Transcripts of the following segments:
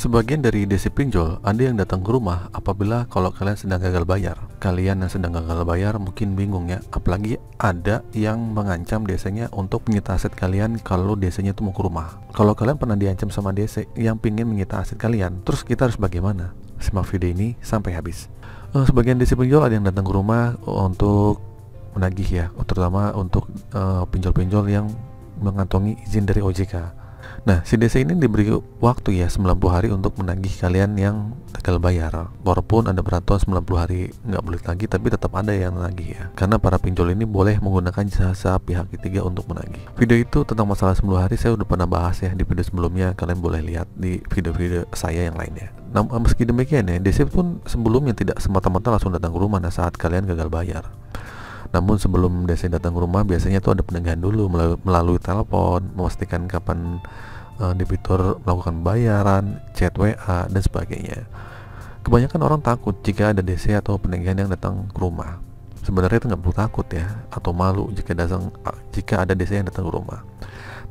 Sebagian dari desi pinjol ada yang datang ke rumah apabila kalau kalian sedang gagal bayar. Kalian yang sedang gagal bayar mungkin bingung ya, apalagi ada yang mengancam desanya untuk menyita aset kalian kalau desanya itu mau ke rumah. Kalau kalian pernah diancam sama dese yang pingin menyita aset kalian, terus kita harus bagaimana? Simak video ini sampai habis. Sebagian desi pinjol ada yang datang ke rumah untuk menagih ya, terutama untuk pinjol-pinjol yang mengantongi izin dari OJK. Nah, si DC ini diberi waktu ya 90 hari untuk menagih kalian yang gagal bayar. Walaupun ada peraturan 90 hari nggak boleh lagi, tapi tetap ada yang menagih ya. Karena para pinjol ini boleh menggunakan jasa pihak ketiga untuk menagih. Video itu tentang masalah 10 hari saya udah pernah bahas ya di video sebelumnya. Kalian boleh lihat di video-video saya yang lainnya. Nah, meski demikian ya, DC pun sebelumnya tidak semata-mata langsung datang ke rumah saat kalian gagal bayar. Namun sebelum DC datang ke rumah biasanya tuh ada penagihan dulu melalui telepon, memastikan kapan debitur melakukan bayaran, chat WA dan sebagainya. Kebanyakan orang takut jika ada DC atau penagihan yang datang ke rumah. Sebenarnya itu nggak perlu takut ya, atau malu jika ada DC yang datang ke rumah.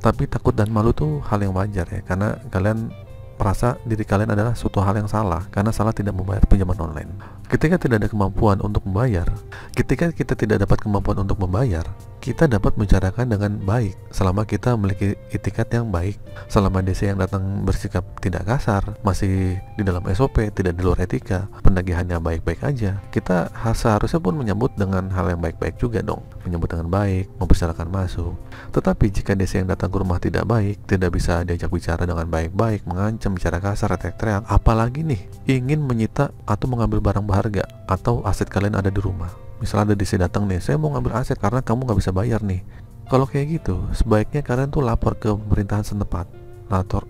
Tapi takut dan malu tuh hal yang wajar ya, karena kalian merasa diri kalian adalah suatu hal yang salah karena salah tidak membayar pinjaman online. Ketika tidak ada kemampuan untuk membayar, ketika kita tidak dapat kemampuan untuk membayar, kita dapat membicarakan dengan baik selama kita memiliki etikat yang baik. Selama DC yang datang bersikap tidak kasar, masih di dalam SOP, tidak di luar etika, penagihannya baik-baik aja, kita seharusnya pun menyambut dengan hal yang baik-baik juga dong. Menyambut dengan baik, mempersilakan masuk. Tetapi jika DC yang datang ke rumah tidak baik, tidak bisa diajak bicara dengan baik-baik, mengancam, bicara kasar, teriak-teriak, apalagi nih ingin menyita atau mengambil barang berharga atau aset kalian ada di rumah. Misalnya ada DC datang nih, saya mau ngambil aset karena kamu nggak bisa bayar nih. Kalau kayak gitu, sebaiknya kalian tuh lapor ke pemerintahan setempat,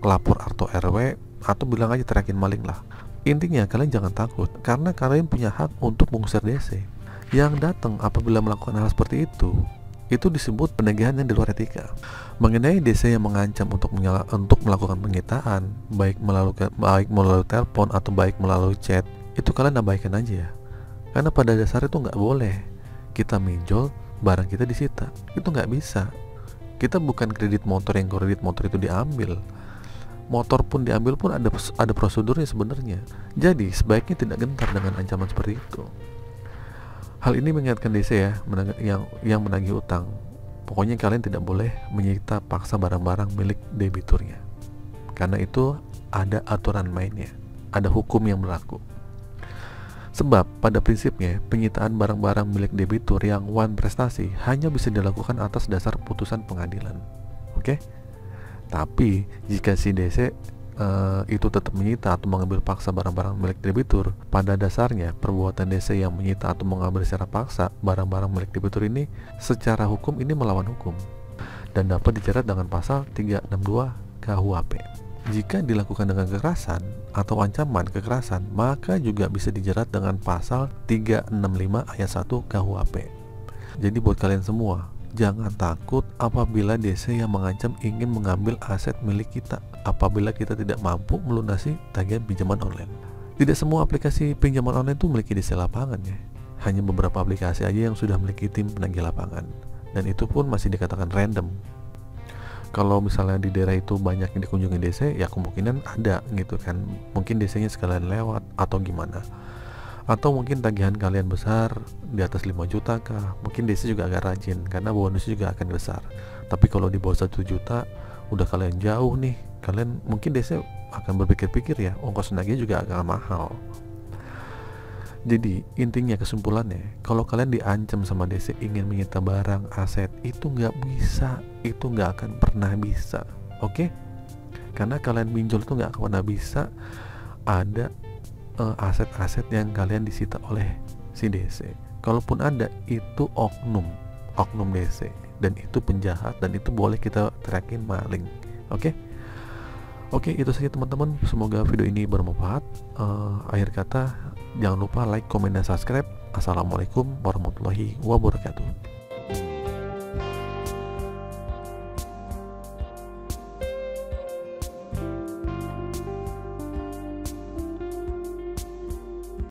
lapor atau RW, atau bilang aja teriakin maling lah. Intinya kalian jangan takut, karena kalian punya hak untuk mengusir DC. Yang datang apabila melakukan hal seperti itu disebut penagihan yang di luar etika. Mengenai DC yang mengancam untuk melakukan penyitaan, baik melalui telepon atau baik melalui chat, itu kalian abaikan aja ya. Karena pada dasarnya itu nggak boleh kita minjol barang kita disita, itu nggak bisa. Kita bukan kredit motor yang kredit motor itu diambil, motor pun diambil pun ada prosedurnya sebenarnya. Jadi sebaiknya tidak gentar dengan ancaman seperti itu. Hal ini mengingatkan DC ya yang menagih utang. Pokoknya kalian tidak boleh menyita paksa barang-barang milik debiturnya, karena itu ada aturan mainnya, ada hukum yang berlaku. Sebab pada prinsipnya penyitaan barang-barang milik debitur yang wan prestasi hanya bisa dilakukan atas dasar putusan pengadilan. Oke? Tapi jika si DC itu tetap menyita atau mengambil paksa barang-barang milik debitur, pada dasarnya perbuatan DC yang menyita atau mengambil secara paksa barang-barang milik debitur ini secara hukum ini melawan hukum dan dapat dijerat dengan pasal 362 KUHP. Jika dilakukan dengan kekerasan atau ancaman kekerasan, maka juga bisa dijerat dengan pasal 365 ayat 1 KUHP. Jadi buat kalian semua, jangan takut apabila DC yang mengancam ingin mengambil aset milik kita apabila kita tidak mampu melunasi tagihan pinjaman online. Tidak semua aplikasi pinjaman online itu memiliki DC lapangan ya. Hanya beberapa aplikasi aja yang sudah memiliki tim penagih lapangan, dan itu pun masih dikatakan random. Kalau misalnya di daerah itu banyak yang dikunjungi DC, ya kemungkinan ada gitu kan. Mungkin DC-nya sekalian lewat atau gimana. Atau mungkin tagihan kalian besar di atas 5 juta kah, mungkin DC juga agak rajin karena bonusnya juga akan besar. Tapi kalau di bawah 1 juta udah kalian jauh nih, kalian mungkin DC akan berpikir-pikir ya, ongkos nagih juga agak mahal. Jadi intinya kesimpulannya, kalau kalian diancam sama DC ingin menyita barang aset, itu nggak bisa, itu nggak akan pernah bisa. Oke? Karena kalian minjol itu nggak akan pernah bisa ada aset-aset yang kalian disita oleh si DC. Kalaupun ada, itu oknum DC, dan itu penjahat, dan itu boleh kita teriakin maling. Oke, itu saja teman-teman. Semoga video ini bermanfaat. Akhir kata, jangan lupa like, komen, dan subscribe. Assalamualaikum warahmatullahi wabarakatuh.